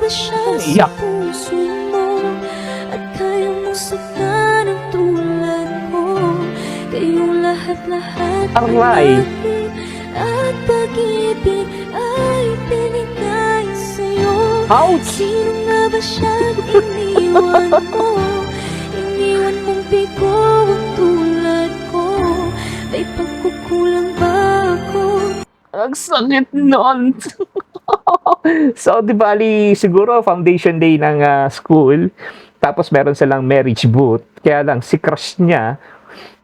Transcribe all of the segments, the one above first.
ba siya sa Iyak. puso mo? At kaya mo saktan ang tulad ko? Kayong lahat-lahat Aray. akin at pag-ibig ay binigay sa'yo. Ouch! Sino nga ba siyang iniwan mo? Iniwan mong bigo ang tulad ko. May pagkukulang ba ako? Ang sakit nun. So, di bali, siguro foundation day ng school. Tapos meron silang marriage booth. Kaya lang, si crush niya,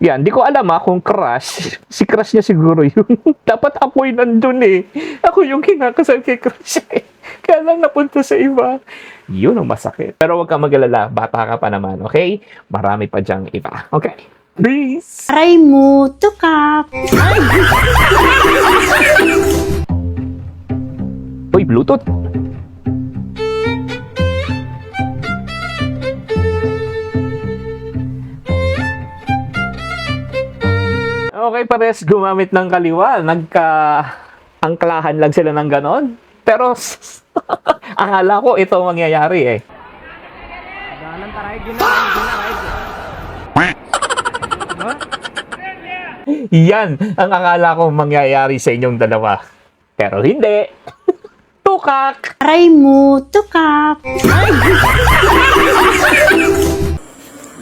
yan, di ko alam kung crush. Si crush niya siguro yung, dapat ako yung nandun eh. Ako yung kinakasal kay crush eh. Kaya lang napunta sa iba. Yun ang masakit. Pero huwag kang mag-alala, bata ka pa naman, okay? Marami pa dyang iba. Okay. Peace! Aray mo, tukap. Uy, Bluetooth. Okay, pares gumamit ng kaliwa. Nagka-angklahan lang sila ng ganon. Pero, akala ko ito ang mangyayari eh. Yan ang akala ko mangyayari sa inyong dalawa. Pero hindi. Tukak! Aray mo, tukap.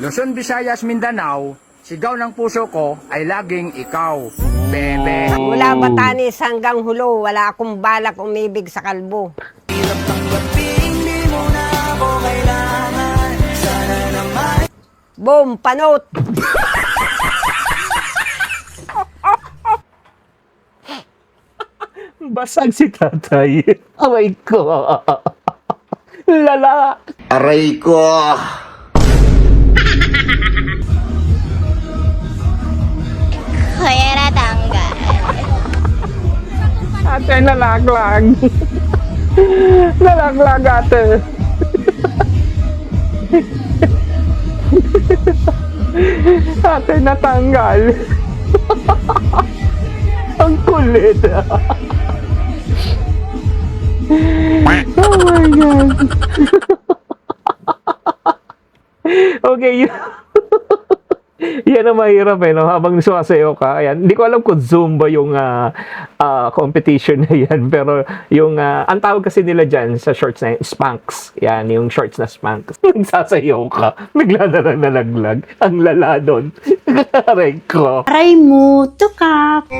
Luzon, Visayas, Mindanao, sigaw ng puso ko ay laging ikaw, bebe. Mula Batanes hanggang Hulo, wala akong balak umibig sa kalbo. Boom, panot! Basag si tatay. Aray ko. Lala. Aray ko! Kuya natanggal. Ate, nalaglag. Nalaglag, ate. Ate, natanggal. Ang kulit. Oh my God. Okay, yan ang mahirap eh, no? Habang sumasayaw ka, ayan. Hindi ko alam kung Zumba yung competition na yan. Pero yung, ang tawag kasi nila dyan sa shorts na Spanx. Yan, yung shorts na Spanx. Nagsasayaw ka, bigla na lang nalaglag. Ang lala doon. Aray ko. Aray mo, tukap.